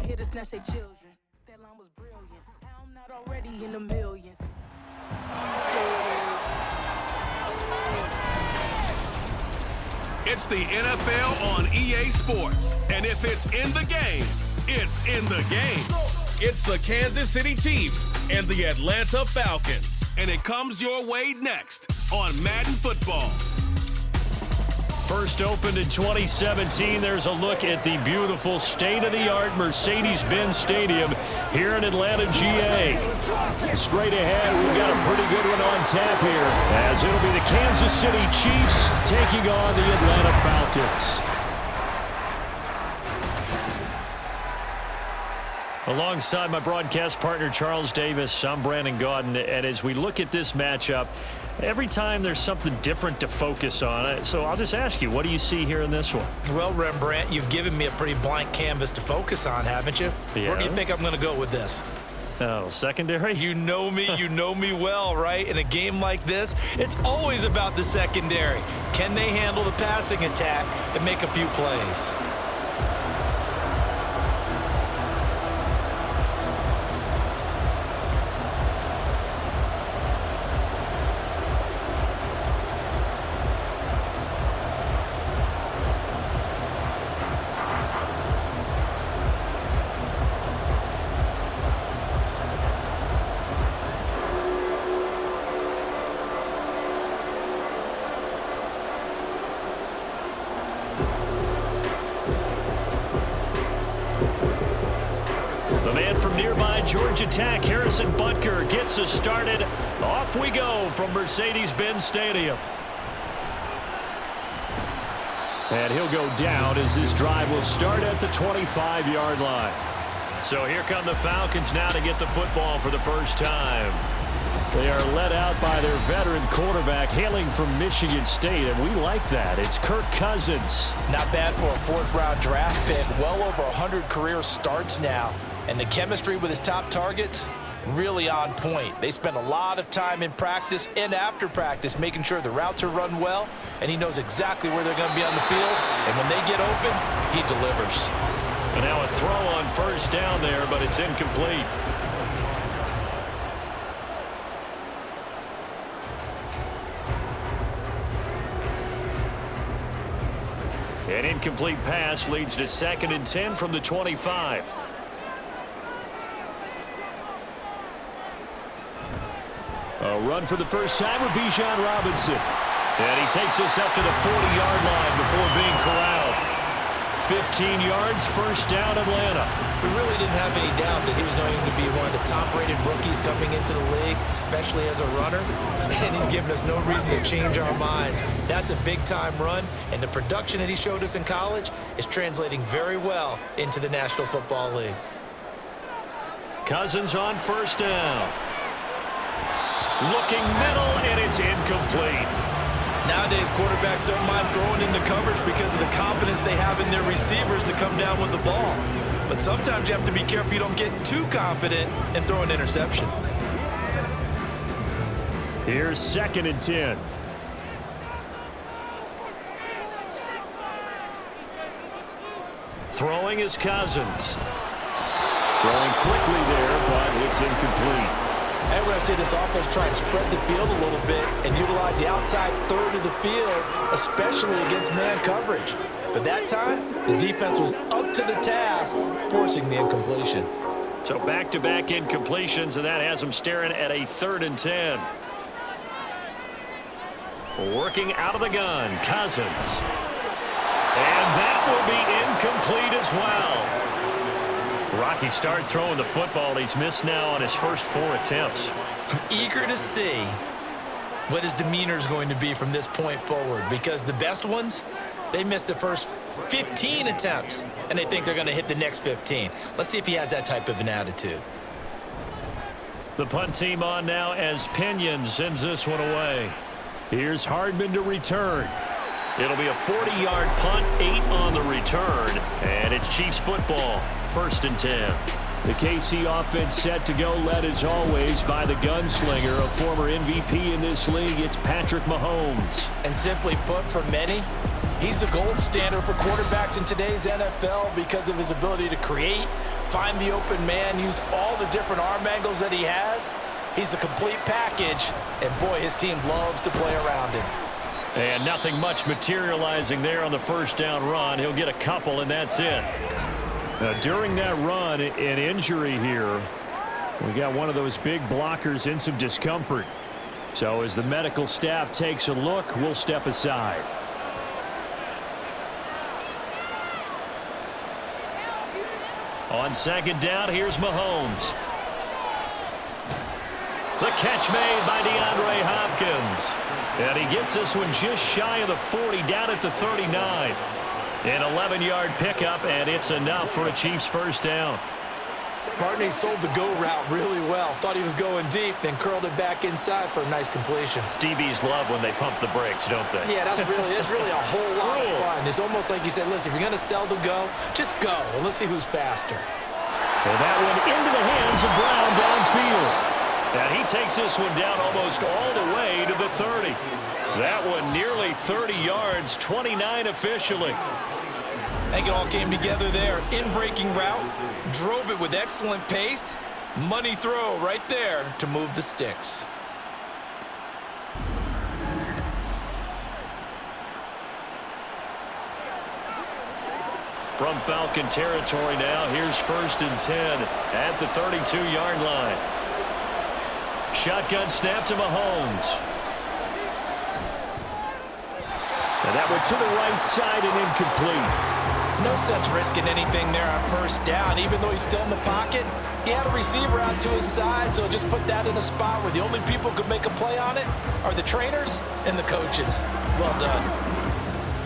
Here to snatch their children. That line was brilliant. I'm not already in the millions. It's the NFL on EA Sports. And if it's in the game, it's in the game. It's the Kansas City Chiefs and the Atlanta Falcons. And it comes your way next on Madden Football. First opened in 2017, there's a look at the beautiful state-of-the-art Mercedes-Benz Stadium here in Atlanta, GA. Straight ahead, we've got a pretty good one on tap here, as it'll be the Kansas City Chiefs taking on the Atlanta Falcons. Alongside my broadcast partner, Charles Davis, I'm Brandon Gaudin, and as we look at this matchup, every time there's something different to focus on. So I'll just ask you, what do you see here in this one? Well, Rembrandt, you've given me a pretty blank canvas to focus on, haven't you? Yeah. Where do you think I'm going to go with this? Oh, secondary? You know me well, right? In a game like this, it's always about the secondary. Can they handle the passing attack and make a few plays? Georgia Tech, Harrison Butker gets us started. Off we go from Mercedes-Benz Stadium. And he'll go down as this drive will start at the 25-yard line. So here come the Falcons now to get the football for the first time. They are led out by their veteran quarterback hailing from Michigan State, and we like that. It's Kirk Cousins. Not bad for a fourth-round draft pick. Well over 100 career starts now. And the chemistry with his top targets, really on point. They spend a lot of time in practice and after practice making sure the routes are run well, and he knows exactly where they're going to be on the field. And when they get open, he delivers. And now a throw on first down there, but it's incomplete. An incomplete pass leads to 2nd and 10 from the 25. A run for the first time with Bijan Robinson. And he takes us up to the 40-yard line before being corralled. 15 yards, first down, Atlanta. We really didn't have any doubt that he was going to be one of the top-rated rookies coming into the league, especially as a runner. And he's given us no reason to change our minds. That's a big-time run, and the production that he showed us in college is translating very well into the National Football League. Cousins on first down. Looking middle, and it's incomplete. Nowadays, quarterbacks don't mind throwing into coverage because of the confidence they have in their receivers to come down with the ball. But sometimes you have to be careful you don't get too confident and throw an interception. Here's 2nd and 10. Throwing is Cousins. Throwing quickly there, but it's incomplete. And when I say this offense try and spread the field a little bit and utilize the outside third of the field, especially against man coverage. But that time, the defense was up to the task, forcing the incompletion. So back-to-back incompletions, and that has them staring at a 3rd and 10. Working out of the gun, Cousins. And that will be incomplete as well. Rocky start throwing the football. He's missed now on his first 4 attempts. I'm eager to see what his demeanor is going to be from this point forward, because the best ones, they missed the first 15 attempts, and they think they're going to hit the next 15. Let's see if he has that type of an attitude. The punt team on now as Pinion sends this one away. Here's Hardman to return. It'll be a 40-yard punt, 8 on the return, and it's Chiefs football, 1st and 10. The KC offense set to go, led as always by the gunslinger, a former MVP in this league. It's Patrick Mahomes. And simply put, for many, he's the gold standard for quarterbacks in today's NFL because of his ability to create, find the open man, use all the different arm angles that he has. He's a complete package, and boy, his team loves to play around him. And nothing much materializing there on the first down run. He'll get a couple, and that's it. During that run, an injury here. We got one of those big blockers in some discomfort. So as the medical staff takes a look, we'll step aside. On second down, here's Mahomes. The catch made by DeAndre Hopkins. And he gets this one just shy of the 40, down at the 39. An 11-yard pickup, and it's enough for a Chiefs first down. Partney sold the go route really well. Thought he was going deep, then curled it back inside for a nice completion. DBs love when they pump the brakes, don't they? Yeah, that's really a whole lot of fun. It's almost like you said, listen, if you're going to sell the go, just go, and let's see who's faster. And that one into the hands of Brown downfield. And he takes this one down almost all the way to the 30. That one nearly 30 yards, 29 officially. I think it all came together there. In-breaking route, drove it with excellent pace. Money throw right there to move the sticks. From Falcon territory now, here's 1st and 10 at the 32-yard line. Shotgun snap to Mahomes. And that one to the right side and incomplete. No sense risking anything there on first down. Even though he's still in the pocket, he had a receiver out to his side, so just put that in a spot where the only people who could make a play on it are the trainers and the coaches. Well done.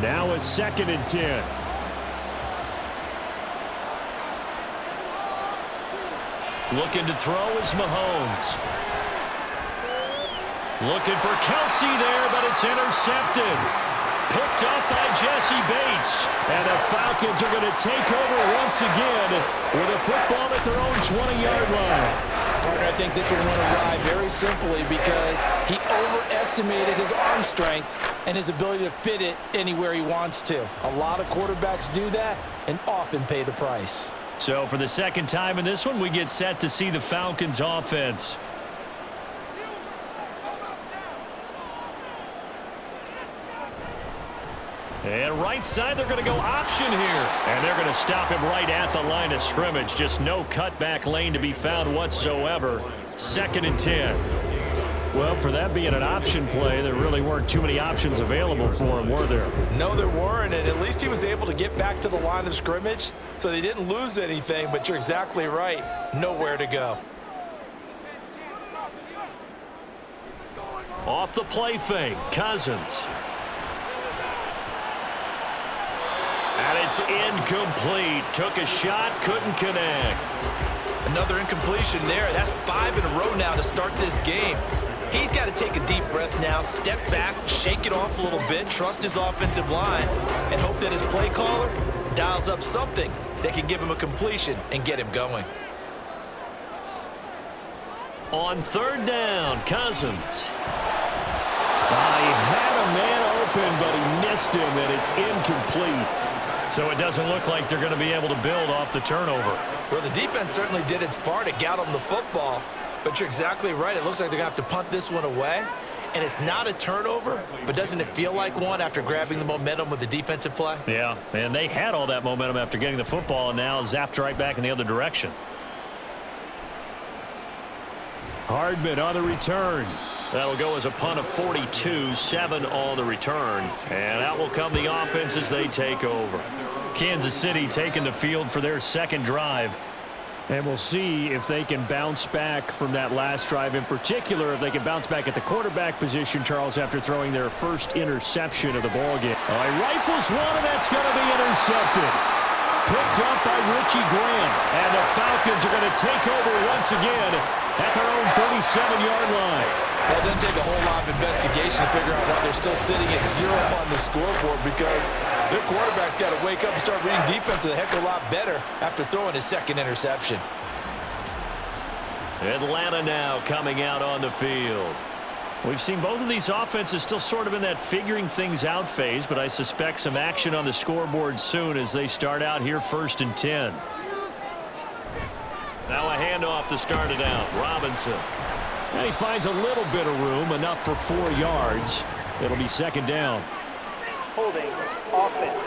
Now a 2nd and 10. Looking to throw is Mahomes. Looking for Kelsey there, but it's intercepted. Picked up by Jesse Bates. And the Falcons are going to take over once again with a football at their own 20-yard line. Partner, I think this one went awry very simply because he overestimated his arm strength and his ability to fit it anywhere he wants to. A lot of quarterbacks do that and often pay the price. So for the second time in this one, we get set to see the Falcons offense. And right side, they're going to go option here. And they're going to stop him right at the line of scrimmage. Just no cutback lane to be found whatsoever. 2nd and 10. Well, for that being an option play, there really weren't too many options available for him, were there? No, there weren't, and at least he was able to get back to the line of scrimmage, so they didn't lose anything, but you're exactly right. Nowhere to go. Off the play fake, Cousins. And it's incomplete. Took a shot, couldn't connect. Another incompletion there. That's 5 in a row now to start this game. He's got to take a deep breath now, step back, shake it off a little bit, trust his offensive line, and hope that his play caller dials up something that can give him a completion and get him going. On 3rd down, Cousins. He had a man open, but he missed him, and it's incomplete. So it doesn't look like they're going to be able to build off the turnover. Well, the defense certainly did its part. It got them the football. But you're exactly right. It looks like they're going to have to punt this one away. And it's not a turnover, but doesn't it feel like one after grabbing the momentum with the defensive play? Yeah, and they had all that momentum after getting the football and now zapped right back in the other direction. Hardman on the return. That'll go as a punt of 42, 7 on the return. And out will come the offense as they take over. Kansas City taking the field for their second drive. And we'll see if they can bounce back from that last drive. In particular, if they can bounce back at the quarterback position, Charles, after throwing their first interception of the ballgame. He rifles one, and that's going to be intercepted. Picked up by Richie Graham. And the Falcons are going to take over once again at their own 37-yard line. Well, it doesn't take a whole lot of investigation to figure out why they're still sitting at 0 on the scoreboard, because their quarterback's got to wake up and start reading defense a heck of a lot better after throwing his second interception. Atlanta now coming out on the field. We've seen both of these offenses still sort of in that figuring things out phase, but I suspect some action on the scoreboard soon as they start out here 1st and 10. Now a handoff to start it out. Robinson. And he finds a little bit of room, enough for 4 yards. It'll be second down. Holding offense.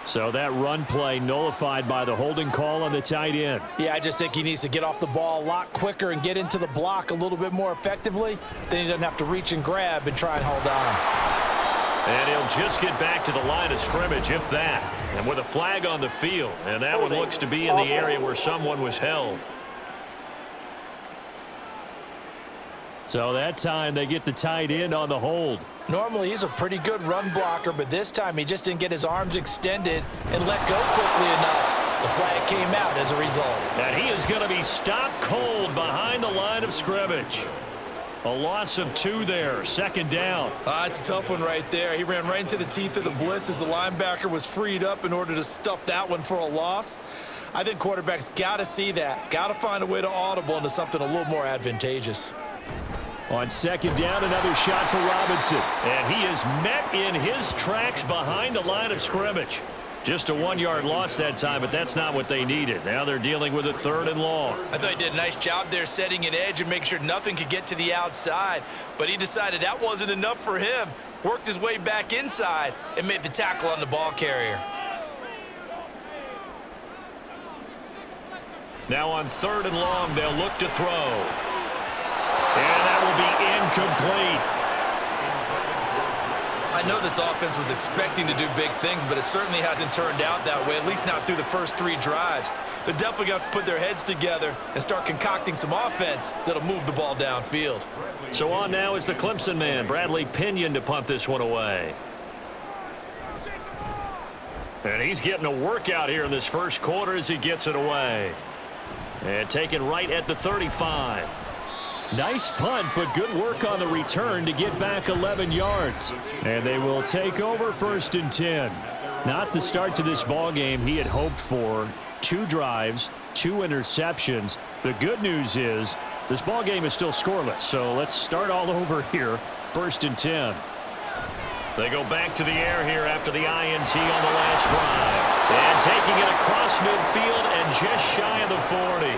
So that run play nullified by the holding call on the tight end. Yeah, I just think he needs to get off the ball a lot quicker and get into the block a little bit more effectively. Then he doesn't have to reach and grab and try and hold on. And he'll just get back to the line of scrimmage, if that. And with a flag on the field. And that one looks to be in the area where someone was held. So that time they get the tight end on the hold. Normally he's a pretty good run blocker, but this time he just didn't get his arms extended and let go quickly enough. The flag came out as a result. And he is going to be stopped cold behind the line of scrimmage. A loss of 2 there, second down. It's a tough one right there. He ran right into the teeth of the blitz as the linebacker was freed up in order to stuff that one for a loss. I think quarterbacks got to see that. Got to find a way to audible into something a little more advantageous. On second down, another shot for Robinson. And he is met in his tracks behind the line of scrimmage. Just a 1-yard loss that time, but that's not what they needed. Now they're dealing with a 3rd and long. I thought he did a nice job there setting an edge and make sure nothing could get to the outside. But he decided that wasn't enough for him. Worked his way back inside and made the tackle on the ball carrier. Now on 3rd and long, they'll look to throw. And that will be incomplete. I know this offense was expecting to do big things, but it certainly hasn't turned out that way, at least not through the first 3 drives. They're definitely going to have to put their heads together and start concocting some offense that'll move the ball downfield. So on now is the Clemson man, Bradley Pinion, to punt this one away. And he's getting a workout here in this first quarter as he gets it away. And taken right at the 35. Nice punt, but good work on the return to get back 11 yards. And they will take over 1st and 10. Not the start to this ball game he had hoped for. 2 drives, 2 interceptions. The good news is this ball game is still scoreless. So let's start all over here. 1st and 10. They go back to the air here after the INT on the last drive. And taking it across midfield and just shy of the 40.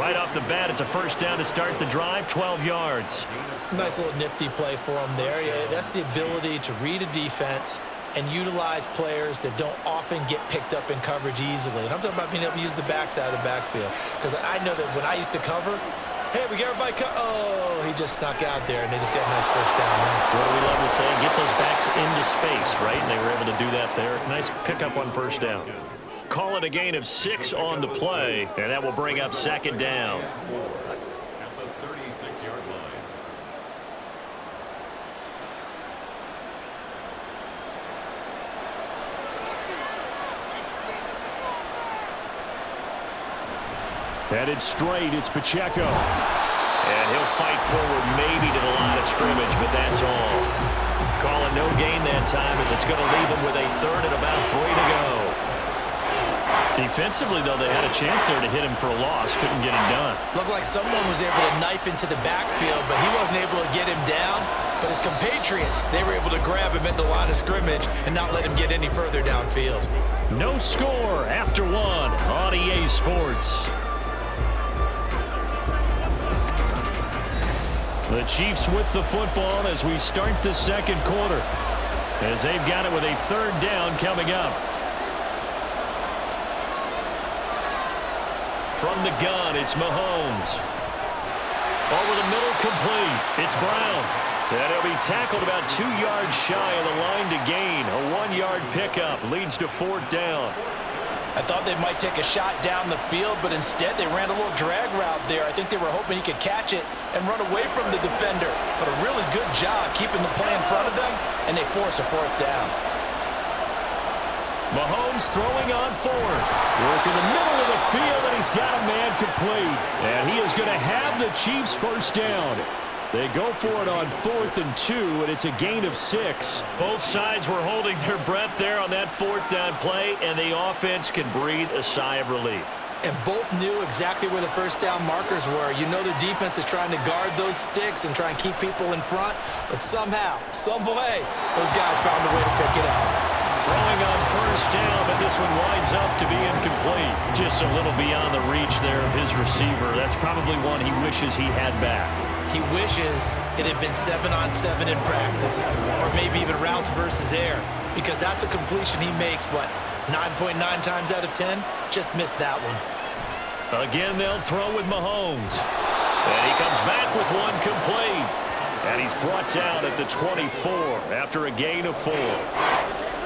Right off the bat, it's a 1st down to start the drive, 12 yards. Nice little nifty play for him there. Yeah, that's the ability to read a defense and utilize players that don't often get picked up in coverage easily. And I'm talking about being able to use the backside of the backfield. Because I know that when I used to cover, hey, we got everybody oh, he just snuck out there, and they just got a nice 1st down there. What do we love to say? Get those backs into space, right? And they were able to do that there. Nice pickup on 1st down. Call it a gain of 6 on the play, and that will bring up 2nd down. At the 36-yard line. Headed straight, it's Pacheco. And he'll fight forward maybe to the line of scrimmage, but that's all. Call it no gain that time as it's going to leave him with a 3rd and about 3 to go. Defensively, though, they had a chance there to hit him for a loss. Couldn't get him done. Looked like someone was able to knife into the backfield, but he wasn't able to get him down. But his compatriots, they were able to grab him at the line of scrimmage and not let him get any further downfield. No score after 1 on EA Sports. The Chiefs with the football as we start the 2nd quarter. As they've got it with a 3rd down coming up. From the gun, it's Mahomes. Over the middle, complete. It's Brown. And he'll be tackled about 2 yards shy of the line to gain. A 1-yard pickup leads to 4th down. I thought they might take a shot down the field, but instead they ran a little drag route there. I think they were hoping he could catch it and run away from the defender. But a really good job keeping the play in front of them, and they force a 4th down. Mahomes throwing on 4th. Work in the middle of the field, and he's got a man complete. And he is going to have the Chiefs 1st down. They go for it on 4th and 2, and it's a gain of 6. Both sides were holding their breath there on that 4th down play, and the offense can breathe a sigh of relief. And both knew exactly where the 1st down markers were. You know the defense is trying to guard those sticks and try and keep people in front, but somehow, some way, those guys found a way to pick it out. Throwing on 1st down, but this this one winds up to be incomplete. Just a little beyond the reach there of his receiver. That's probably one he wishes he had back. He wishes it had been 7-on-7 in practice, or maybe even routes versus air, because that's a completion he makes, 9.9 times out of 10? Just missed that one. Again, they'll throw with Mahomes. And he comes back with one complete. And he's brought down at the 24 after a gain of 4.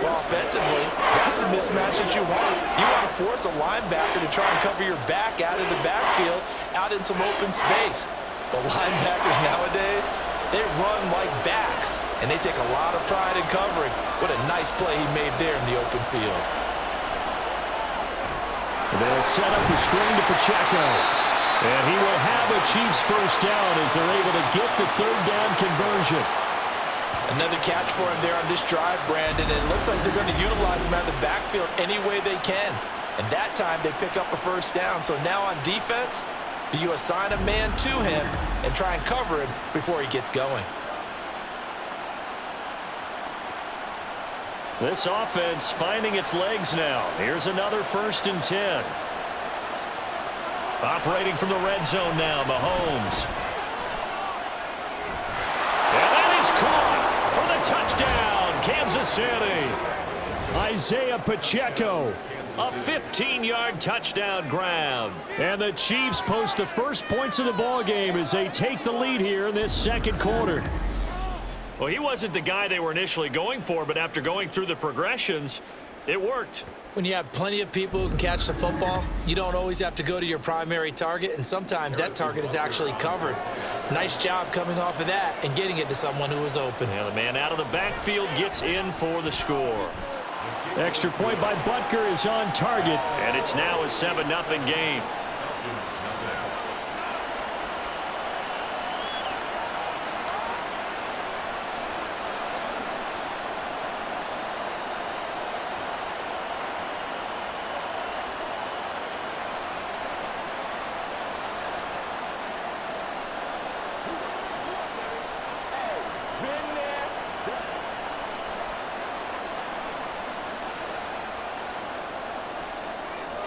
Well, offensively, that's the mismatch that you want. You want to force a linebacker to try and cover your back out of the backfield, out in some open space. The linebackers nowadays, they run like backs, and they take a lot of pride in covering. What a nice play he made there in the open field. They'll set up the screen to Pacheco. And he will have a Chiefs first down as they're able to get the third down conversion. Another catch for him there on this drive, Brandon, and it looks like they're going to utilize him out of the backfield any way they can. And that time they pick up a first down. So now on defense, do you assign a man to him and try and cover him before he gets going? This offense finding its legs now. Here's another 1st and 10. Operating from the red zone now, Mahomes. And that is caught for the touchdown, Kansas City. Isaiah Pacheco, a 15-yard touchdown grab. And the Chiefs post the first points of the ball game as they take the lead here in this second quarter. Well, he wasn't the guy they were initially going for, but after going through the progressions, it worked. When you have plenty of people who can catch the football, you don't always have to go to your primary target, and sometimes that target is actually covered. Nice job coming off of that and getting it to someone who was open. Yeah, the man out of the backfield gets in for the score. Extra point by Butker is on target, and it's now a 7-0 game.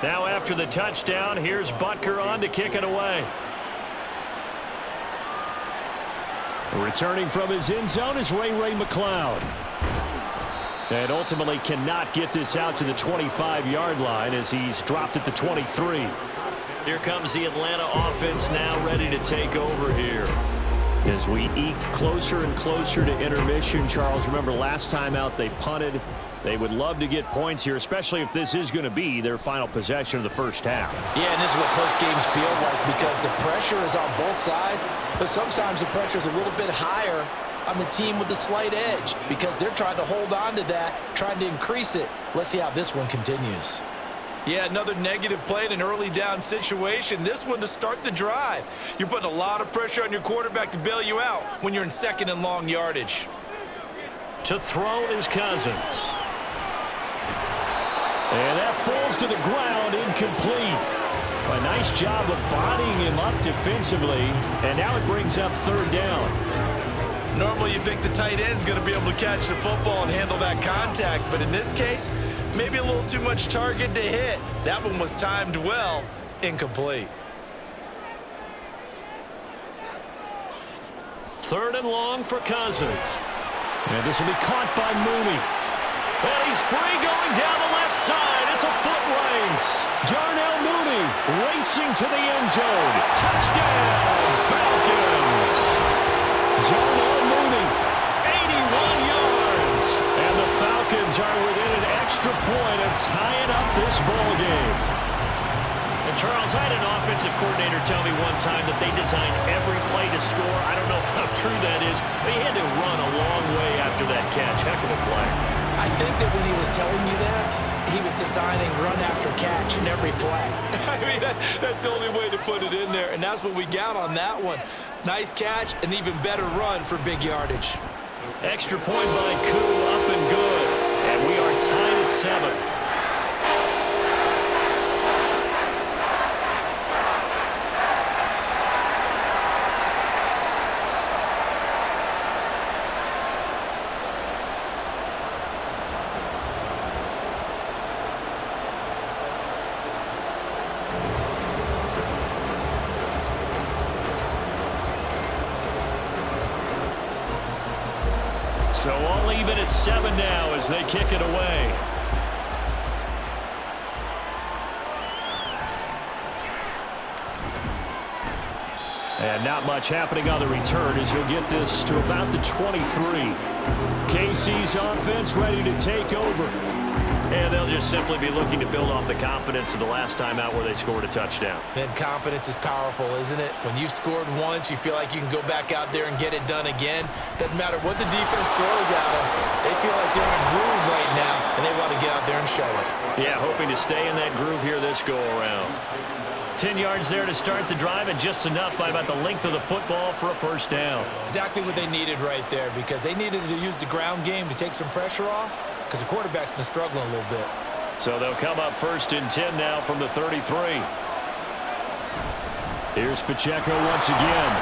Now after the touchdown, here's Butker on to kick it away. Returning from his end zone is Ray McCloud. And ultimately cannot get this out to the 25-yard line as he's dropped at the 23. Here comes the Atlanta offense now ready to take over here. As we eke closer and closer to intermission, Charles, remember last time out they punted. They would love to get points here, especially if this is going to be their final possession of the first half. Yeah, and this is what close games feel like because the pressure is on both sides, but sometimes the pressure is a little bit higher on the team with the slight edge because they're trying to hold on to that, trying to increase it. Let's see how this one continues. Yeah, another negative play in an early down situation. This one to start the drive. You're putting a lot of pressure on your quarterback to bail you out when you're in 2nd and long yardage. To throw is Cousins. And that falls to the ground, incomplete. A nice job of bodying him up defensively, and now it brings up 3rd down. Normally you think the tight end's going to be able to catch the football and handle that contact, but in this case, maybe a little too much target to hit. That one was timed well, incomplete. 3rd and long for Cousins. And this will be caught by Mooney. And he's free going down the left side. It's a foot race. Darnell Mooney racing to the end zone. Touchdown, Falcons. Darnell Mooney, 81 yards. And the Falcons are within an extra point of tying up this ball game. And Charles, I had an offensive coordinator tell me one time that they designed every play to score. I don't know how true that is, but he had to run a long way after that catch. Heck of a play. I think that when he was telling you that, he was designing run after catch in every play. I mean, that's the only way to put it in there, and that's what we got on that one. Nice catch, and even better run for big yardage. Extra point by Koo, up and good. And we are tied at 7. So all even at 7 now as they kick it away. And not much happening on the return as he'll get this to about the 23. KC's offense ready to take over. And they'll just simply be looking to build off the confidence of the last time out where they scored a touchdown. And confidence is powerful, isn't it? When you've scored once, you feel like you can go back out there and get it done again. Doesn't matter what the defense throws at them. They feel like they're in a groove right now, and they want to get out there and show it. Yeah, hoping to stay in that groove here this go-around. 10 yards there to start the drive, and just enough by about the length of the football for a first down. Exactly what they needed right there, because they needed to use the ground game to take some pressure off, because the quarterback's been struggling a little bit. So they'll come up 1st and 10 now from the 33. Here's Pacheco once again.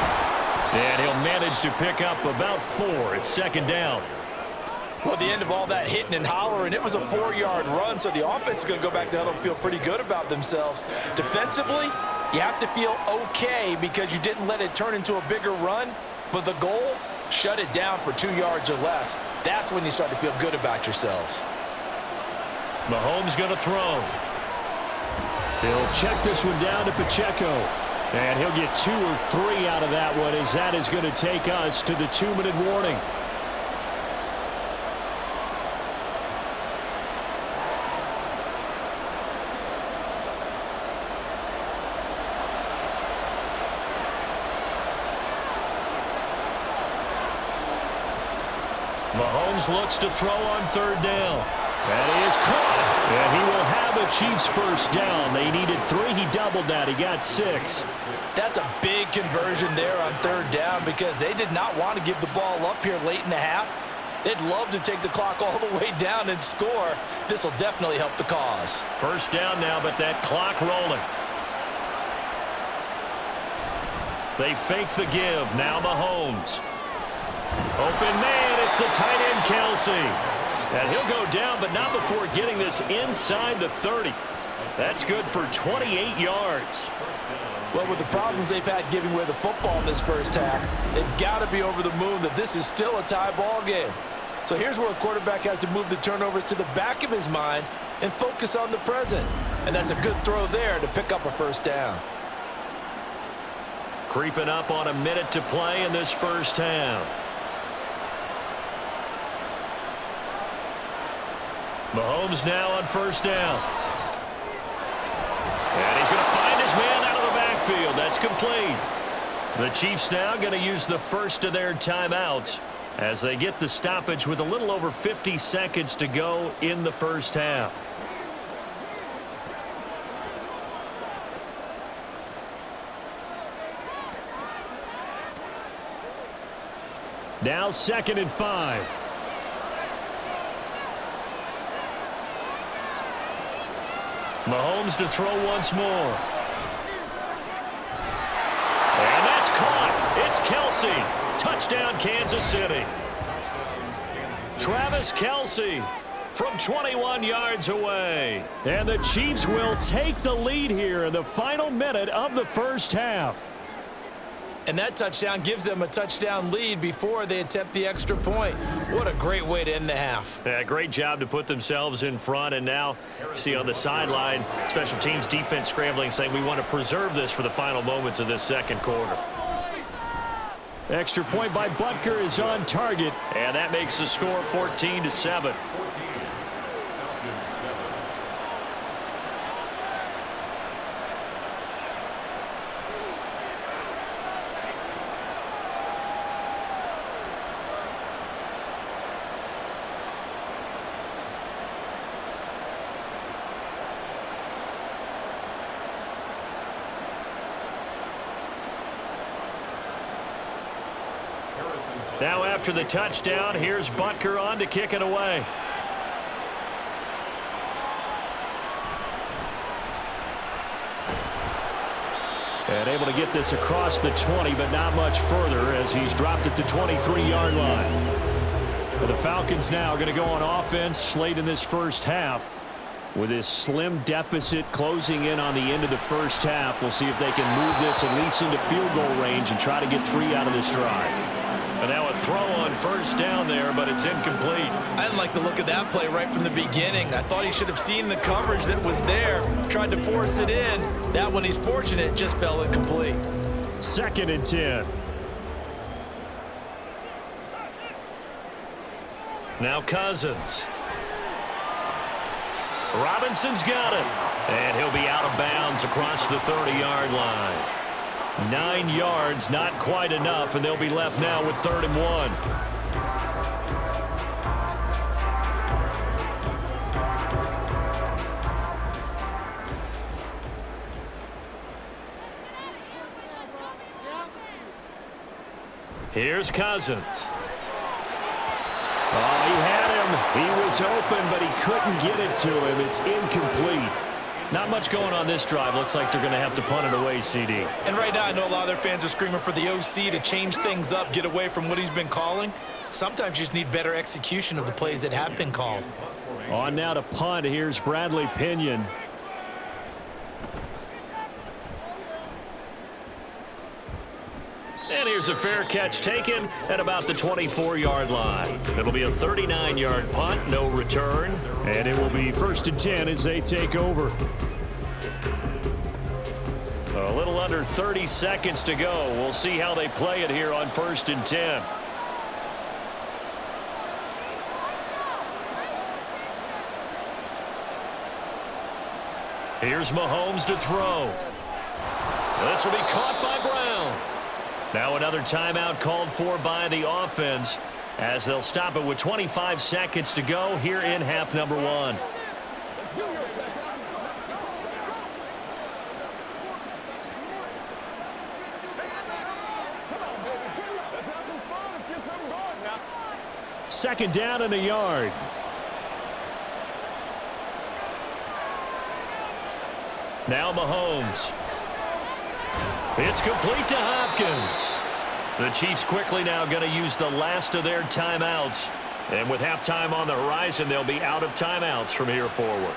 And he'll manage to pick up about 4. It's 2nd down. Well, at the end of all that hitting and hollering, it was a 4-yard run, so the offense is going to go back to huddle and feel pretty good about themselves. Defensively, you have to feel okay because you didn't let it turn into a bigger run, but the goal, shut it down for 2 yards or less. That's when you start to feel good about yourselves. Mahomes going to throw. He'll check this one down to Pacheco. And he'll get 2 or 3 out of that one as that is going to take us to the 2-minute warning. Mahomes looks to throw on 3rd down. And he is caught. And he will have a Chiefs first down. They needed 3. He doubled that. He got 6. That's a big conversion there on 3rd down because they did not want to give the ball up here late in the half. They'd love to take the clock all the way down and score. This will definitely help the cause. First down now, but that clock rolling. They fake the give. Now Mahomes. Open man, it's the tight end Kelsey. And he'll go down, but not before getting this inside the 30. That's good for 28 yards. Well, with the problems they've had giving away the football in this first half, they've got to be over the moon that this is still a tie ball game. So here's where a quarterback has to move the turnovers to the back of his mind and focus on the present. And that's a good throw there to pick up a first down. Creeping up on a minute to play in this first half. Mahomes now on 1st down. And he's going to find his man out of the backfield. That's complete. The Chiefs now going to use the first of their timeouts as they get the stoppage with a little over 50 seconds to go in the first half. Now 2nd and 5. Mahomes to throw once more. And that's caught. It's Kelsey. Touchdown, Kansas City. Travis Kelsey from 21 yards away. And the Chiefs will take the lead here in the final minute of the first half. And that touchdown gives them a touchdown lead before they attempt the extra point. What a great way to end the half. Yeah, great job to put themselves in front. And now, see on the sideline, special teams defense scrambling, saying we want to preserve this for the final moments of this second quarter. Extra point by Butker is on target. And that makes the score 14-7. Now after the touchdown, here's Butker on to kick it away. And able to get this across the 20, but not much further as he's dropped at the 23-yard line. But the Falcons now going to go on offense late in this first half. With this slim deficit closing in on the end of the first half, we'll see if they can move this at least into field goal range and try to get 3 out of this drive. And now a throw on first down there, but it's incomplete. I didn't like the look of that play right from the beginning. I thought he should have seen the coverage that was there, tried to force it in. That one, he's fortunate, just fell incomplete. 2nd and 10. Now Cousins. Robinson's got it. And he'll be out of bounds across the 30-yard line. 9 yards, not quite enough, and they'll be left now with 3rd and 1. Here's Cousins. Oh, he had him. He was open, but he couldn't get it to him. It's incomplete. Not much going on this drive. Looks like they're going to have to punt it away, CD. And right now, I know a lot of their fans are screaming for the OC to change things up, get away from what he's been calling. Sometimes you just need better execution of the plays that have been called. On now to punt. Here's Bradley Pinion. And here's a fair catch taken at about the 24-yard line. It'll be a 39-yard punt, no return. And it will be 1st and 10 as they take over. A little under 30 seconds to go. We'll see how they play it here on 1st and 10. Here's Mahomes to throw. This will be caught by Brown. Now another timeout called for by the offense as they'll stop it with 25 seconds to go here in half number 1. Second down and a yard. Now Mahomes. It's complete to Hopkins. The Chiefs quickly now going to use the last of their timeouts. And with halftime on the horizon, they'll be out of timeouts from here forward.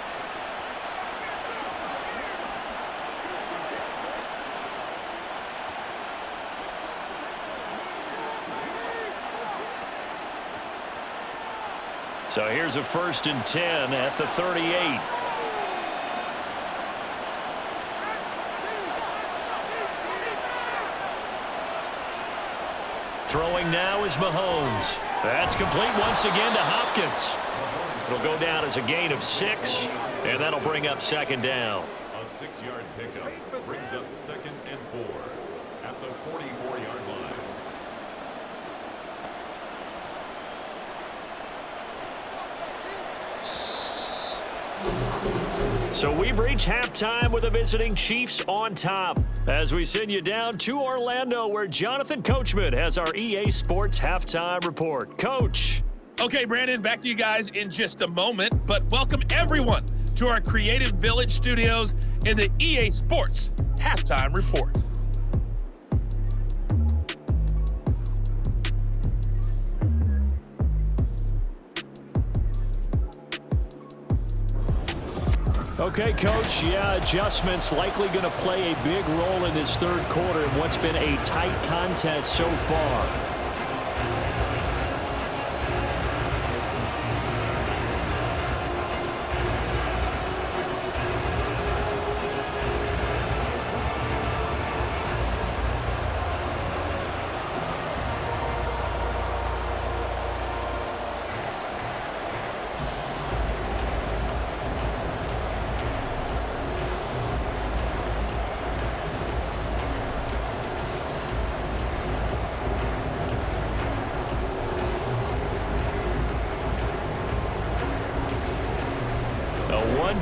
So here's a 1st and 10 at the 38. Throwing now is Mahomes. That's complete once again to Hopkins. It'll go down as a gain of 6, and that'll bring up 2nd down. A 6-yard pickup brings up 2nd and 4 at the 44-yard line. So we've reached halftime with the visiting Chiefs on top as we send you down to Orlando where Jonathan Coachman has our EA Sports Halftime Report. Coach. Okay, Brandon, back to you guys in just a moment, but welcome everyone to our Creative Village studios in the EA Sports Halftime Report. Okay, Coach, adjustments likely going to play a big role in this 3rd quarter in what's been a tight contest so far.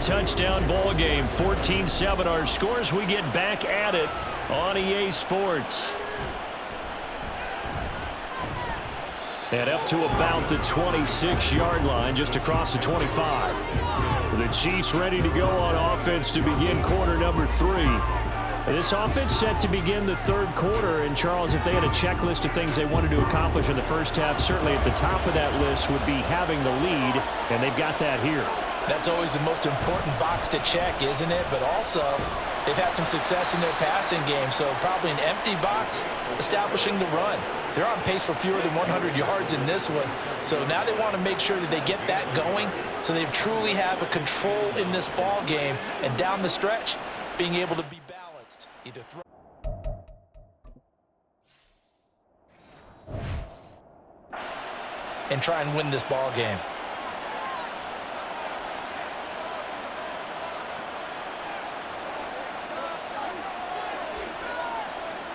Touchdown ball game, 14-7 our scores. We get back at it on EA Sports. And up to about the 26-yard line, just across the 25. The Chiefs ready to go on offense to begin quarter number 3. This offense set to begin the 3rd quarter. And, Charles, if they had a checklist of things they wanted to accomplish in the first half, certainly at the top of that list would be having the lead, and they've got that here. That's always the most important box to check, isn't it? But also, They've had some success in their passing game, so probably an empty box establishing the run. They're on pace for fewer than 100 yards in this one, so now they want to make sure that they get that going so they truly have a control in this ball game, and down the stretch, being able to be balanced. Either throw and try and win this ball game.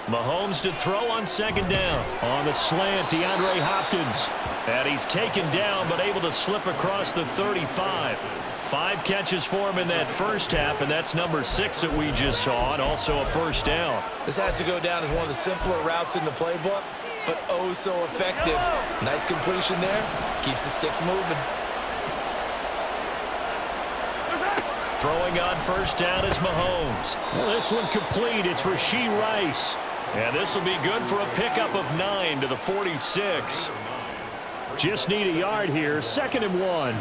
Mahomes to throw on second down. On the slant, DeAndre Hopkins. And he's taken down, but able to slip across the 35. 5 catches for him in that first half, and that's number 6 that we just saw, and also a first down. This has to go down as one of the simpler routes in the playbook, but oh so effective. Nice completion there. Keeps the sticks moving. Throwing on first down is Mahomes. Well, this one complete. It's Rashee Rice. And this will be good for a pickup of 9 to the 46. Just need a yard here. 2nd and 1.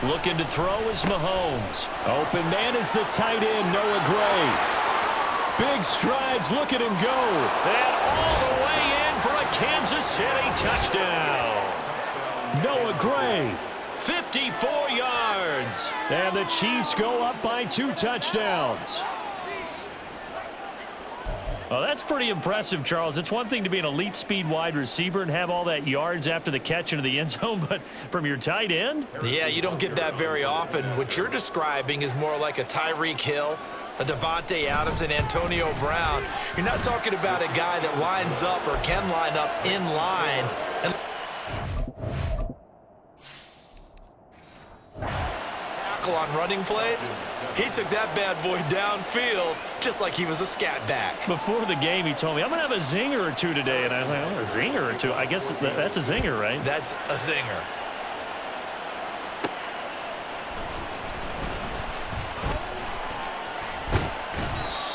Looking to throw is Mahomes. Open man is the tight end, Noah Gray. Big strides. Look at him go. And all the way in for a Kansas City touchdown. Noah Gray. 54 yards. And the Chiefs go up by 2 touchdowns. Well, that's pretty impressive, Charles. It's one thing to be an elite speed wide receiver and have all that yards after the catch into the end zone, but from your tight end? Yeah, you don't get that very often. What you're describing is more like a Tyreek Hill, a Devontae Adams, and Antonio Brown. You're not talking about a guy that lines up or can line up in line. And tackle on running plays. He took that bad boy downfield just like he was a scat back. Before the game, he told me, I'm going to have a zinger or two today. And I was like, oh, a zinger or two? I guess that's a zinger, right? That's a zinger.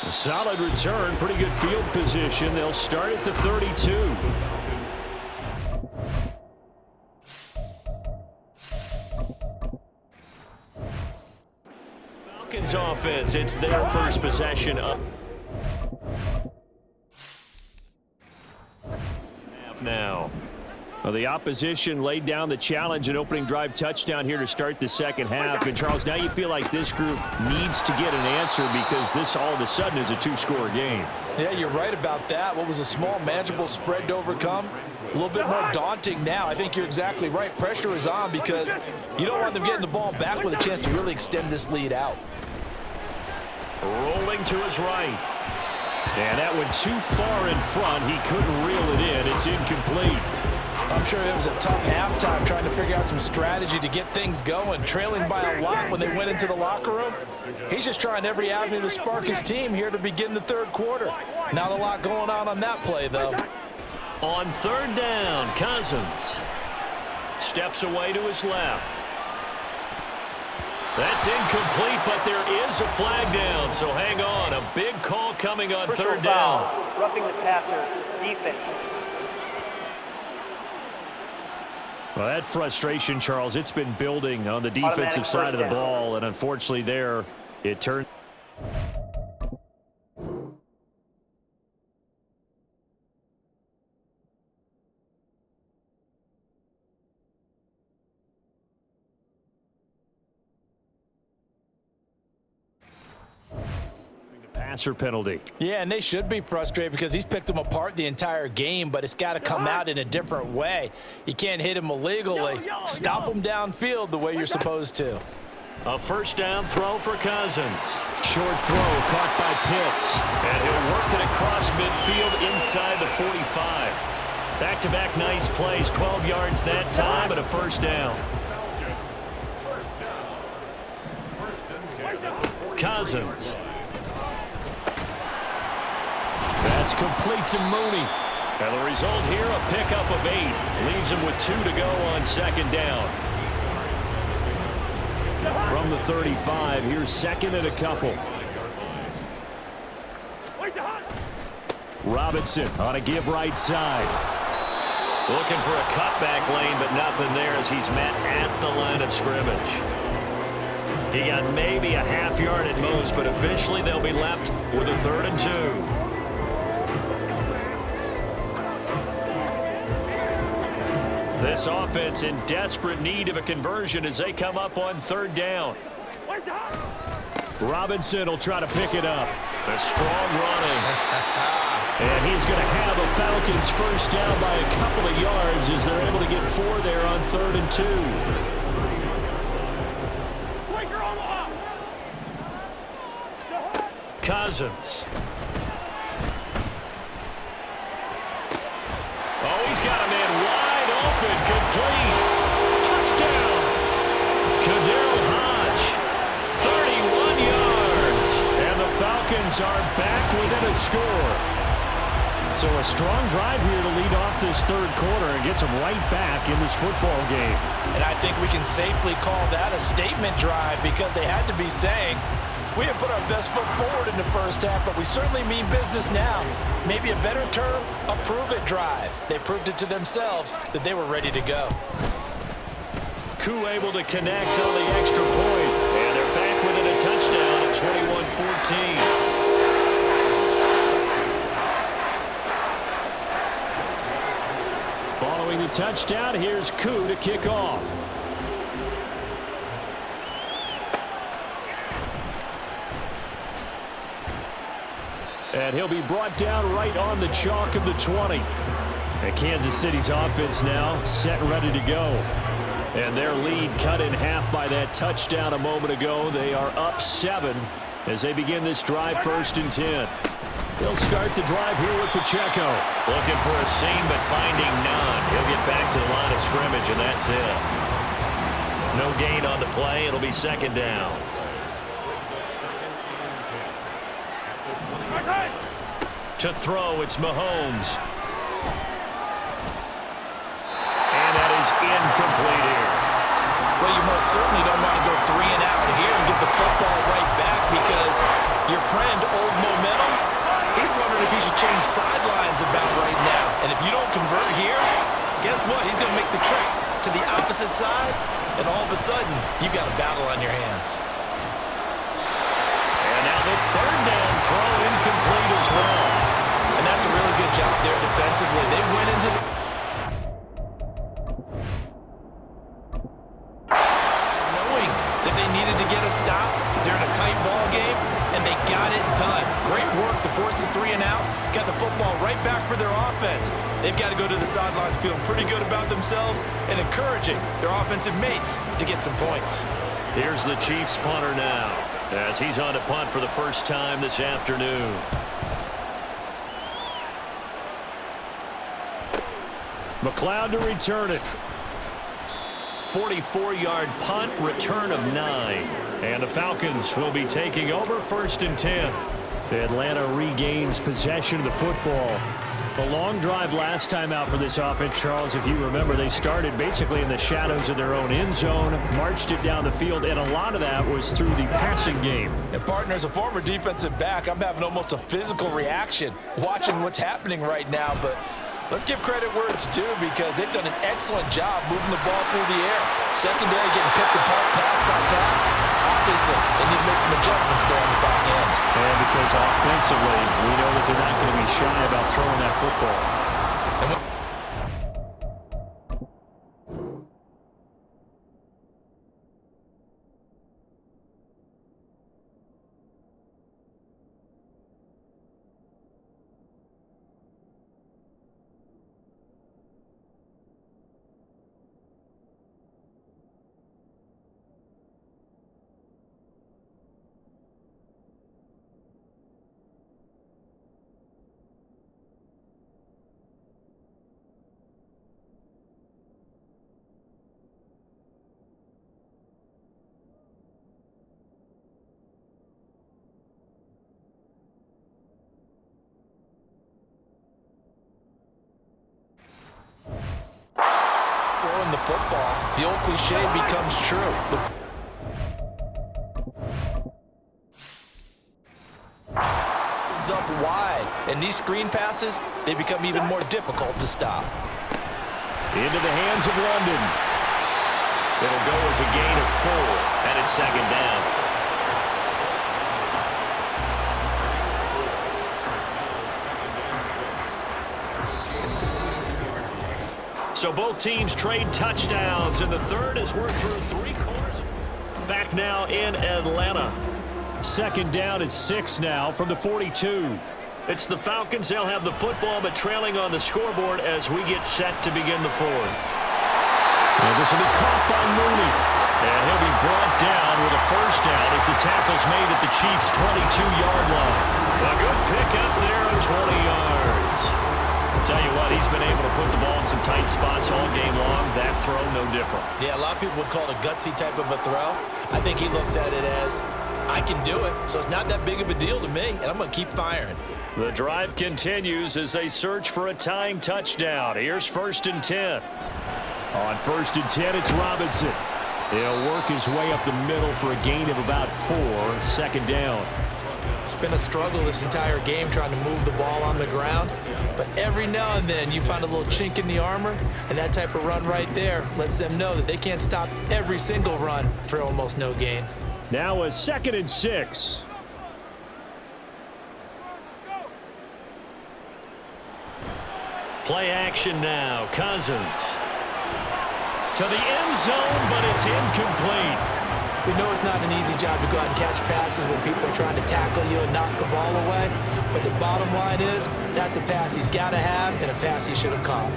A solid return, pretty good field position. They'll start at the 32. Offense, it's their first possession up now. Well, the opposition laid down the challenge and opening drive touchdown here to start the second half. And Charles, now you feel like this group needs to get an answer because this all of a sudden is a 2-score game. Yeah, you're right about that. What was a small, manageable spread to overcome? A little bit more daunting now. I think you're exactly right. Pressure is on because you don't want them getting the ball back with a chance to really extend this lead out. Rolling to his right. And that went too far in front. He couldn't reel it in. It's incomplete. I'm sure it was a tough halftime trying to figure out some strategy to get things going. Trailing by a lot when they went into the locker room. He's just trying every avenue to spark his team here to begin the third quarter. Not a lot going on that play, though. On third down, Cousins steps away to his left. That's incomplete, but there is a flag down, so hang on. A big call coming on third down. Roughing the passer, defense. Well, that frustration, Charles, it's been building on the defensive side of the ball, and unfortunately there, it turned. Passer penalty. Yeah, and they should be frustrated because he's picked them apart the entire game, but it's got to come out in a different way. You can't hit him illegally. Stop him downfield the way you're supposed to. A first down throw for Cousins. Short throw caught by Pitts. And he'll work it across midfield inside the 45. Back-to-back nice plays, 12 yards that time and a first down. Cousins. That's complete to Mooney. And the result here, a pickup of 8. Leaves him with 2 to go on second down. From the 35, here's second and a couple. Robinson on a give right side. Looking for a cutback lane, but nothing there as he's met at the line of scrimmage. He got maybe a half yard at most, but eventually they'll be left with a 3rd and 2. This offense in desperate need of a conversion as they come up on 3rd down. Robinson will try to pick it up. A strong running. And he's going to have a Falcons first down by a couple of yards as they're able to get 4 there on 3rd and 2. Cousins. Oh, he's got a man wide open, complete. Touchdown. Kadarius Hodge, 31 yards. And the Falcons are back within a score. So a strong drive here to lead off this 3rd quarter and gets them right back in this football game. And I think we can safely call that a statement drive because they had to be saying, we have put our best foot forward in the first half, but we certainly mean business now. Maybe a better term, a prove-it drive. They proved it to themselves that they were ready to go. Koo able to connect on the extra point, and they're back within a touchdown at 21-14. Following the touchdown, here's Koo to kick off. And he'll be brought down right on the chalk of the 20. And Kansas City's offense now set and ready to go. And their lead cut in half by that touchdown a moment ago. They are up 7 as they begin this drive 1st and 10. They'll start the drive here with Pacheco. Looking for a seam, but finding none. He'll get back to the line of scrimmage, and that's it. No gain on the play. It'll be 2nd down. To throw, it's Mahomes. And that is incomplete here. Well, you most certainly don't want to go 3 and out here and get the football right back because your friend, Old Momentum, he's wondering if he should change sidelines about right now. And if you don't convert here, guess what? He's going to make the trip to the opposite side, and all of a sudden, you've got a battle on your hands. And now the 3rd down throw incomplete as well. And that's a really good job there defensively. They went into the... knowing that they needed to get a stop. They're in a tight ball game, and they got it done. Great work to force the 3 and out. Got the football right back for their offense. They've got to go to the sidelines feeling pretty good about themselves and encouraging their offensive mates to get some points. Here's the Chiefs punter now as he's on to punt for the first time this afternoon. McLeod to return it. 44-yard punt, return of 9. And the Falcons will be taking over 1st and 10. Atlanta regains possession of the football. A long drive last time out for this offense, Charles. If you remember, they started basically in the shadows of their own end zone, marched it down the field, and a lot of that was through the passing game. And partner, as a former defensive back, I'm having almost a physical reaction watching what's happening right now, but let's give credit where it's due because they've done an excellent job moving the ball through the air. Secondary getting picked apart pass by pass. Obviously, they need to make some adjustments there on the back end. And because offensively, we know that they're not going to be shy about throwing that football. Throwing the football, the old cliche becomes true. It's up wide, and these screen passes, they become even more difficult to stop. Into the hands of London. It'll go as a gain of 4, and it's second down. So both teams trade touchdowns, and the third as we're through 3 quarters. Back now in Atlanta. Second down at 6 now from the 42. It's the Falcons. They'll have the football, but trailing on the scoreboard as we get set to begin the fourth. And this will be caught by Mooney. And he'll be brought down with a first down as the tackle's made at the Chiefs' 22-yard line. A good pick up there at 20 yards. Tell you what, he's been able to put the ball in some tight spots all game long. That throw, no different. Yeah, a lot of people would call it a gutsy type of a throw. I think he looks at it as, I can do it, so it's not that big of a deal to me, and I'm going to keep firing. The drive continues as they search for a tying touchdown. Here's 1st and 10. On 1st and 10, it's Robinson. He'll work his way up the middle for a gain of about 4. Second down. It's been a struggle this entire game trying to move the ball on the ground. But every now and then you find a little chink in the armor, and that type of run right there lets them know that they can't stop every single run for almost no gain. Now a 2nd and 6. Play action now. Cousins. To the end zone, but it's incomplete. We know it's not an easy job to go out and catch passes when people are trying to tackle you and knock the ball away. But the bottom line is, that's a pass he's got to have and a pass he should have caught.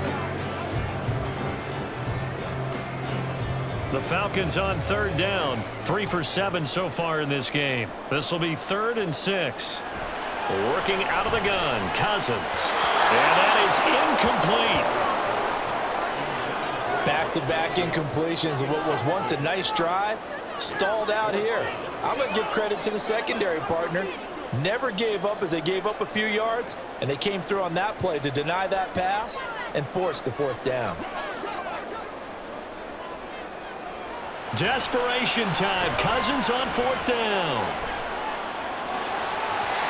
The Falcons on 3rd down. 3 for 7 so far in this game. This will be 3rd and 6. Working out of the gun, Cousins. And that is incomplete. Back-to-back incompletions of what was once a nice drive, stalled out here. I'm going to give credit to the secondary partner. Never gave up as they gave up a few yards, and they came through on that play to deny that pass and force the 4th down. Desperation time. Cousins on 4th down.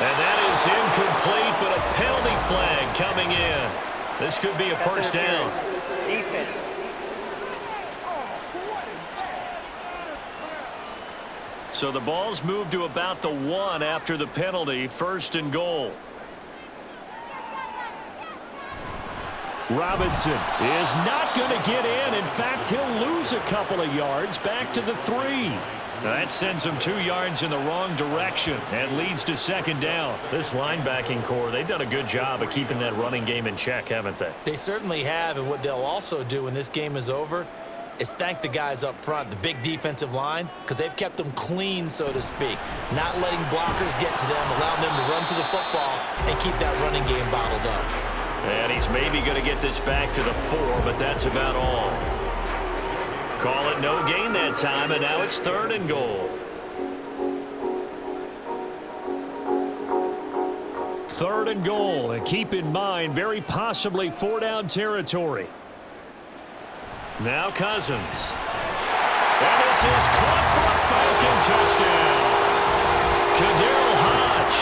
And that is incomplete, but a penalty flag coming in. This could be a first down. Defense. So the ball's moved to about the 1 after the penalty. 1st and goal. Robinson is not going to get in. In fact, he'll lose a couple of yards back to the 3. That sends him 2 yards in the wrong direction and leads to 2nd down. This linebacking core, they've done a good job of keeping that running game in check, haven't they? They certainly have, and what they'll also do when this game is over is thank the guys up front, the big defensive line, because they've kept them clean, so to speak, not letting blockers get to them, allowing them to run to the football and keep that running game bottled up. And he's maybe going to get this back to the 4, but that's about all. Call it no gain that time, and now it's 3rd and goal. 3rd and goal, and keep in mind, very possibly 4-down territory. Now Cousins. And this is caught for a Falcon touchdown. Kadarius Hodge.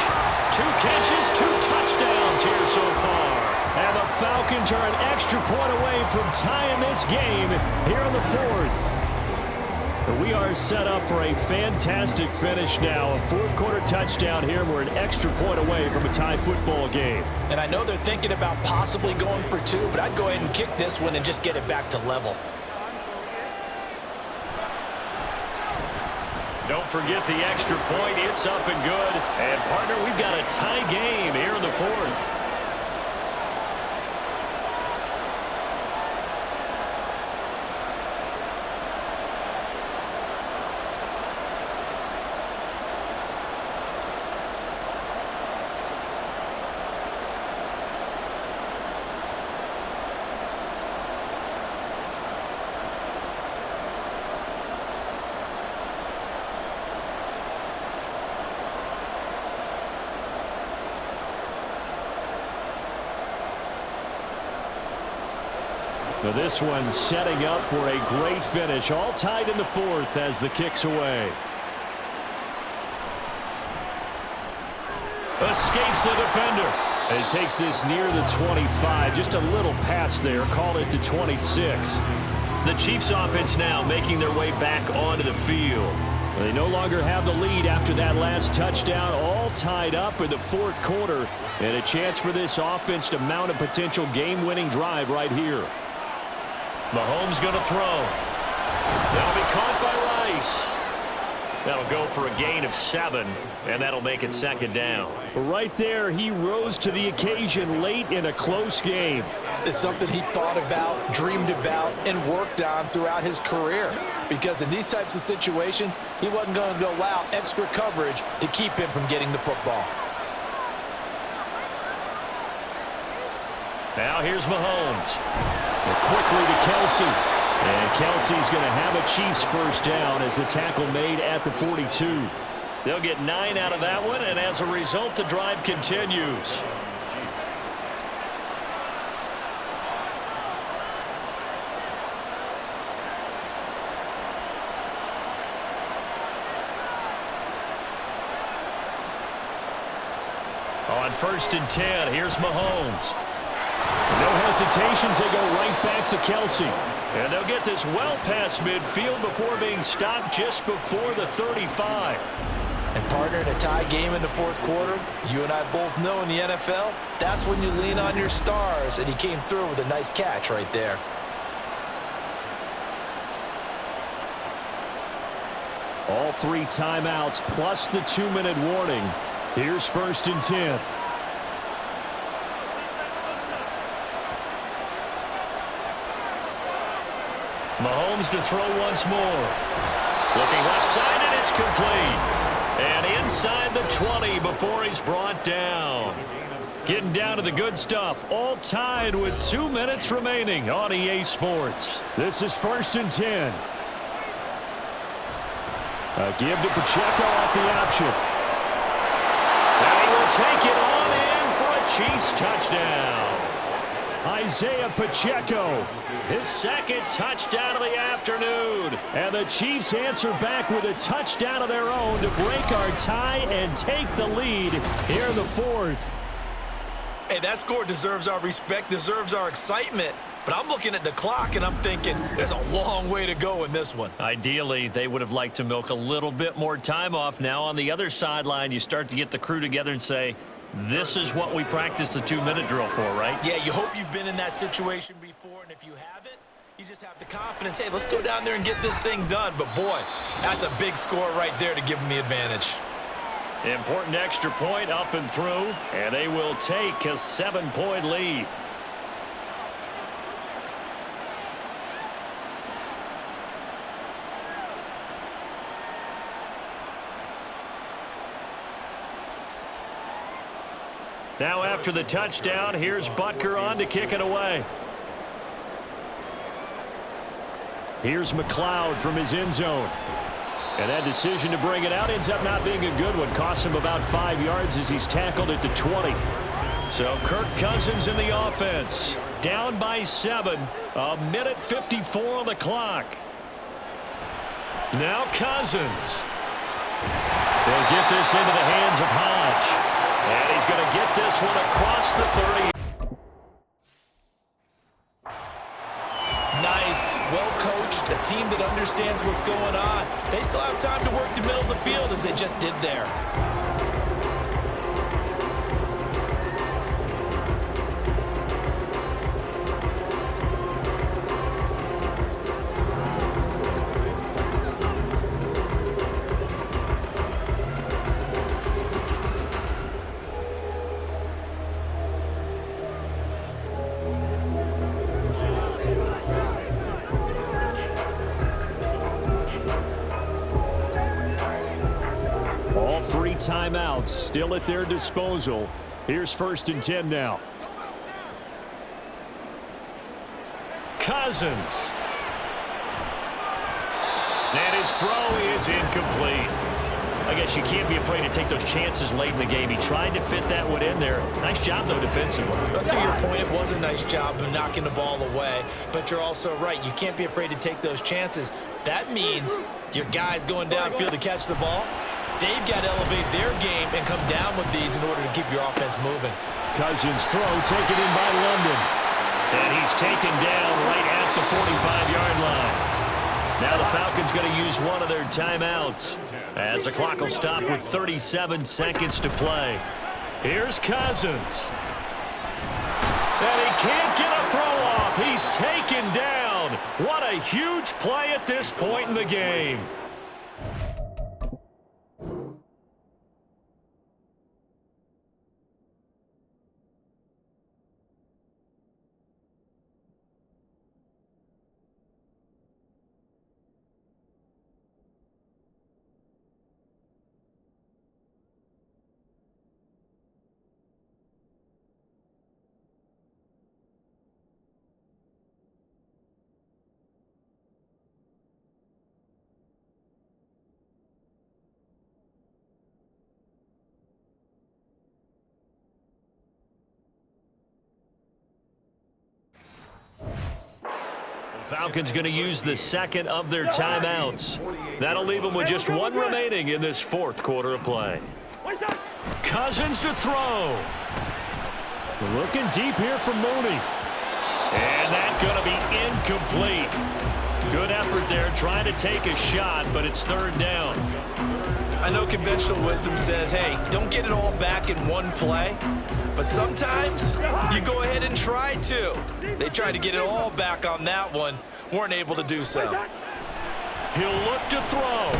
2 catches, 2 touchdowns here so far. And the Falcons are an extra point away from tying this game here in the 4th. We are set up for a fantastic finish now. A 4th-quarter touchdown here. We're an extra point away from a tie football game. And I know they're thinking about possibly going for 2, but I'd go ahead and kick this one and just get it back to level. Don't forget the extra point. It's up and good. And, partner, we've got a tie game here in the 4th. Now this one setting up for a great finish. All tied in the 4th as the kick's away. Escapes the defender. And it takes this near the 25. Just a little pass there. Call it the 26. The Chiefs offense now making their way back onto the field. They no longer have the lead after that last touchdown, all tied up in the fourth quarter, and a chance for this offense to mount a potential game-winning drive right here. Mahomes going to throw. That'll be caught by Rice. That'll go for a gain of 7, and that'll make it second down. Right there, he rose to the occasion late in a close game. It's something he thought about, dreamed about, and worked on throughout his career. Because in these types of situations, he wasn't going to allow extra coverage to keep him from getting the football. Now here's Mahomes. And quickly to Kelsey. And Kelsey's going to have a Chiefs first down as the tackle made at the 42. They'll get 9 out of that one, and as a result, the drive continues. On 1st and 10, here's Mahomes. No hesitations, they go right back to Kelsey. And they'll get this well past midfield before being stopped just before the 35. And partner, in a tie game in the fourth quarter, you and I both know in the NFL, that's when you lean on your stars, and he came through with a nice catch right there. All 3 timeouts plus the 2-minute warning. Here's 1st and 10. Mahomes to throw once more. Looking left side, and it's complete. And inside the 20 before he's brought down. Getting down to the good stuff. All tied with 2 minutes remaining on EA Sports. This is 1st and 10. A give to Pacheco off the option. And he will take it on in for a Chiefs touchdown. Isaiah Pacheco, his 2nd touchdown of the afternoon. And the Chiefs answer back with a touchdown of their own to break our tie and take the lead here in the 4th. Hey, that score deserves our respect, deserves our excitement. But I'm looking at the clock, and I'm thinking there's a long way to go in this one. Ideally, they would have liked to milk a little bit more time off. Now on the other sideline, you start to get the crew together and say, this is what we practiced the 2-minute drill for, right? Yeah, you hope you've been in that situation before, and if you haven't, you just have the confidence, hey, let's go down there and get this thing done. But, boy, that's a big score right there to give them the advantage. Important extra point up and through, and they will take a 7-point lead. Now after the touchdown, here's Butker on to kick it away. Here's McLeod from his end zone. And that decision to bring it out ends up not being a good one. Costs him about 5 yards as he's tackled at the 20. So Kirk Cousins in the offense. Down by 7. 1:54 on the clock. Now Cousins. They'll get this into the hands of Hodge. And he's going to get this one across the 30. Nice, well coached, a team that understands what's going on. They still have time to work the middle of the field as they just did there. Timeouts still at their disposal. Here's 1st and 10 now. Cousins. And his throw is incomplete. I guess you can't be afraid to take those chances late in the game. He tried to fit that one in there. Nice job, though, defensively. To your point, it was a nice job of knocking the ball away. But you're also right. You can't be afraid to take those chances. That means your guys going downfield to catch the ball, they've got to elevate their game and come down with these in order to keep your offense moving. Cousins throw taken in by London. And he's taken down right at the 45-yard line. Now the Falcons going to use one of their timeouts as the clock will stop with 37 seconds to play. Here's Cousins. And he can't get a throw off. He's taken down. What a huge play at this point in the game. Falcons going to use the second of their timeouts. That'll leave them with just one remaining in this fourth quarter of play. Cousins to throw. Looking deep here from Mooney. And that's going to be incomplete. Good effort there trying to take a shot, but it's third down. I know conventional wisdom says, hey, don't get it all back in one play. But sometimes you go ahead and try to. They tried to get it all back on that one. Weren't able to do so. He'll look to throw.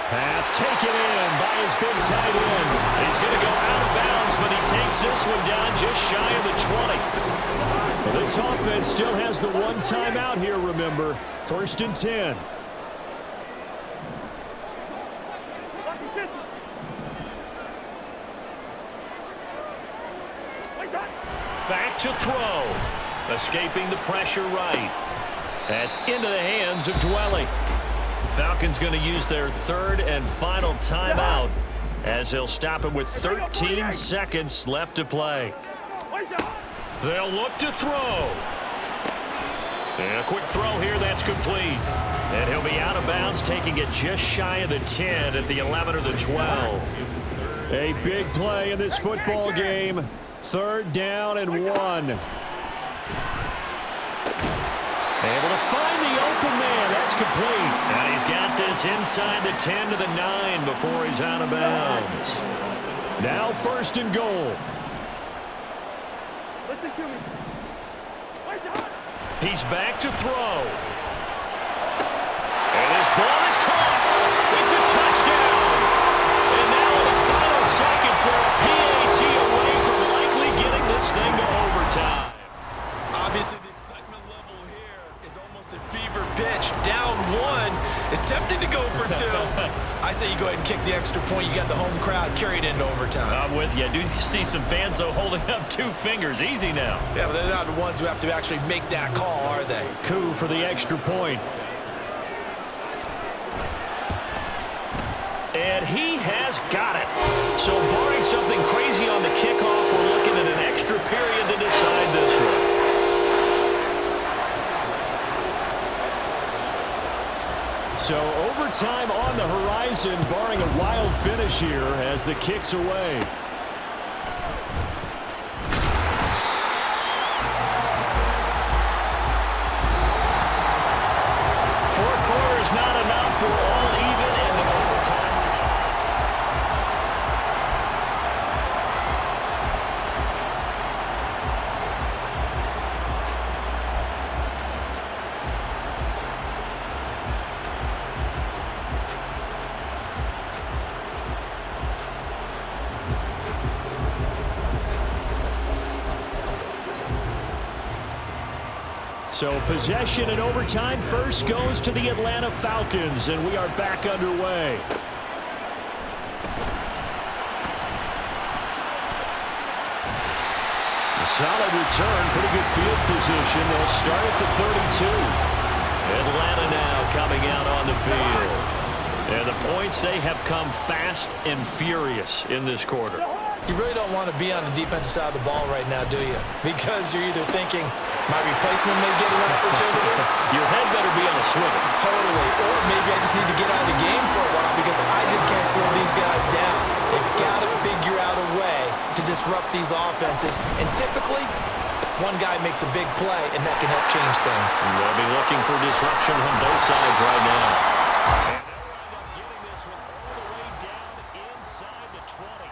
Pass taken in by his big tight end. He's going to go out of bounds, but he takes this one down just shy of the 20. Well, this offense still has the one timeout here, remember. 1st and 10. Back to throw. Escaping the pressure right. That's into the hands of Dwelly. Falcons going to use their third and final timeout as they'll stop it with 13 seconds left to play. They'll look to throw. And a quick throw here that's complete. And he'll be out of bounds, taking it just shy of the 10 at the 11 or the 12. A big play in this football game. 3rd down and 1. Able to find the open man. That's complete. And he's got this inside the 10 to the 9 before he's out of bounds. Now 1st and goal. Listen to me. He's back to throw. And his ball is caught. It's a touchdown. And now in the final seconds, they're a PAT away from likely getting this thing to overtime. Obviously, the excitement level here is almost a fever pitch. Down 1 is tempted to go for 2. I say you go ahead and kick the extra point. You got the home crowd carried into overtime. I'm with you. I do see some fans, though, holding up 2 fingers. Easy now. Yeah, but they're not the ones who have to actually make that call, are they? Coup for the extra point. And he has got it. So barring something crazy on the kickoff, we're looking at an extra period to decide this one. So overtime on the horizon, barring a wild finish here as the kick's away. Four quarters not enough. We're all even in the overtime. So possession in overtime first goes to the Atlanta Falcons, and we are back underway. A solid return, pretty good field position. They'll start at the 32. Atlanta now coming out on the field. And the points, they have come fast and furious in this quarter. You really don't want to be on the defensive side of the ball right now, do you? Because you're either thinking, my replacement may get an opportunity. Your head better be on a swivel. Totally. Or maybe I just need to get out of the game for a while because I just can't slow these guys down. They've got to figure out a way to disrupt these offenses. And typically, one guy makes a big play, and that can help change things. They'll be looking for disruption on both sides right now. Getting this one all the way down inside the 20.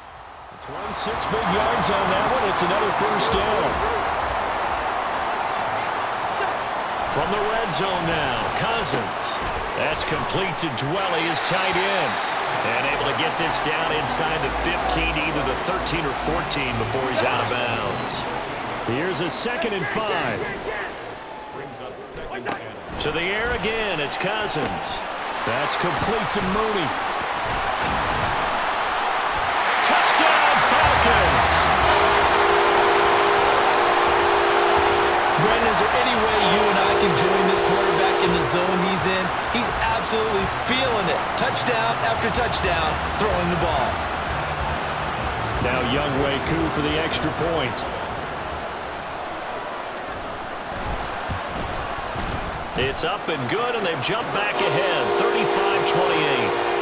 26 big yards on that one. It's another first down. From the red zone now, Cousins. That's complete to Dwelly, his tight end. And able to get this down inside the 15, either the 13 or 14 before he's out of bounds. Here's a 2nd and 5. Brings up 2nd and. To the air again, it's Cousins. That's complete to Mooney. Touchdown, Falcons! Brandon, is there any way you and I can join this quarterback in the zone he's in? He's absolutely feeling it. Touchdown after touchdown, throwing the ball. Now Younghoe Koo for the extra point. It's up and good, and they've jumped back ahead, 35-28.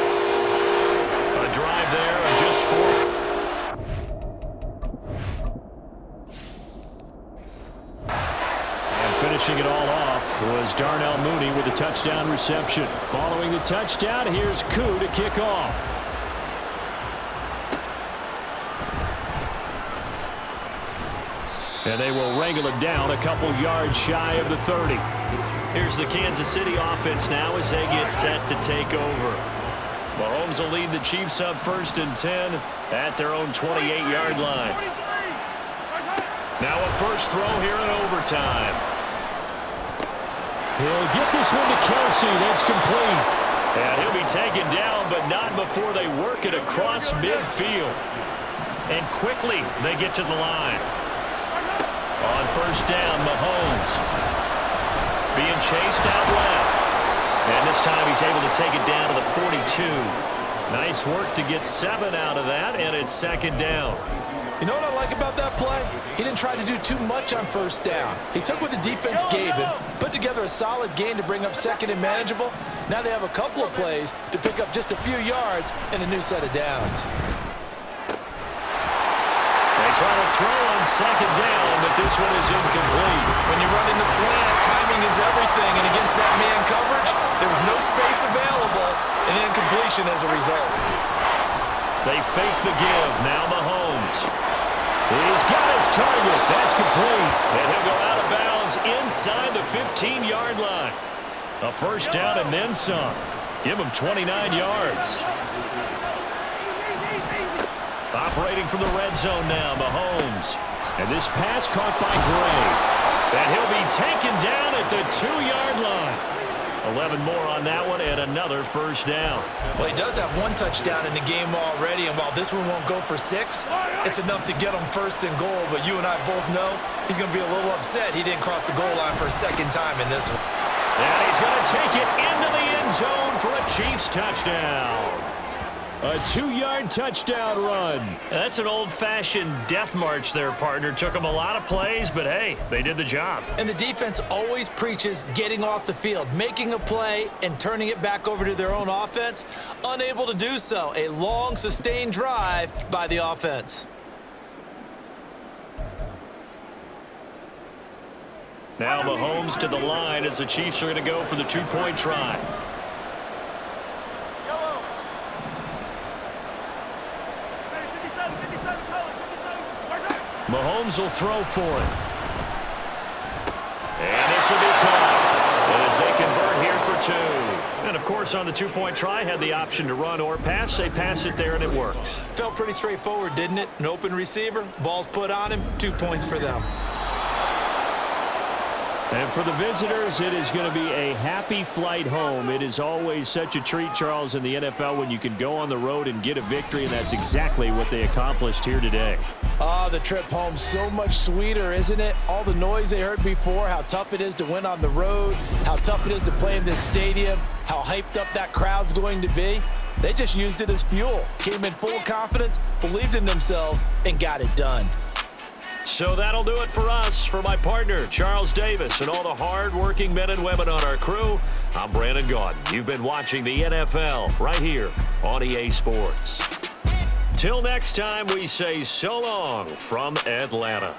A drive there of just 4. And finishing it all off was Darnell Mooney with a touchdown reception. Following the touchdown, here's Koo to kick off. And they will wrangle it down a couple yards shy of the 30. Here's the Kansas City offense now as they get set to take over. Mahomes will lead the Chiefs up 1st and 10 at their own 28-yard line. Now a first throw here in overtime. He'll get this one to Kelsey. That's complete. And he'll be taken down, but not before they work it across midfield. And quickly they get to the line. On 1st down, Mahomes being chased out left. And this time he's able to take it down to the 42. Nice work to get 7 out of that, and it's 2nd down. You know what I like about that play? He didn't try to do too much on 1st down. He took what the defense gave him, put together a solid gain to bring up 2nd and manageable. Now they have a couple of plays to pick up just a few yards and a new set of downs. They try to throw on 2nd down, but this one is incomplete. When you're running the slant, timing is everything, and against that man coverage, there was no space available, and incompletion as a result. They fake the give. Now Mahomes. He's got his target. That's complete. And he'll go out of bounds inside the 15-yard line. A 1st down and then some. Give him 29 yards. Operating from the red zone now, Mahomes. And this pass caught by Gray. And he'll be taken down at the 2-yard line. 11 more on that one and another 1st down. Well, he does have 1 touchdown in the game already, and while this one won't go for 6, it's enough to get him 1st and goal. But you and I both know he's going to be a little upset he didn't cross the goal line for a 2nd time in this one. And he's going to take it into the end zone for a Chiefs touchdown. A 2-yard touchdown run. That's an old-fashioned death march there, partner. Took them a lot of plays, but hey, they did the job. And the defense always preaches getting off the field, making a play, and turning it back over to their own offense. Unable to do so. A long, sustained drive by the offense. Now Mahomes to the line as the Chiefs are going to go for the 2-point try. Mahomes will throw for it. And this will be caught as they convert here for 2. And, of course, on the 2-point try, had the option to run or pass. They pass it there, and it works. Felt pretty straightforward, didn't it? An open receiver, ball's put on him, 2 points for them. And for the visitors, it is going to be a happy flight home. It is always such a treat, Charles, in the NFL when you can go on the road and get a victory, and that's exactly what they accomplished here today. Oh, the trip home so much sweeter, isn't it? All the noise they heard before, how tough it is to win on the road, how tough it is to play in this stadium, how hyped up that crowd's going to be. They just used it as fuel, came in full confidence, believed in themselves, and got it done. So that'll do it for us. For my partner, Charles Davis, and all the hard-working men and women on our crew, I'm Brandon Gaudin. You've been watching the NFL right here on EA Sports. Till next time, we say so long from Atlanta.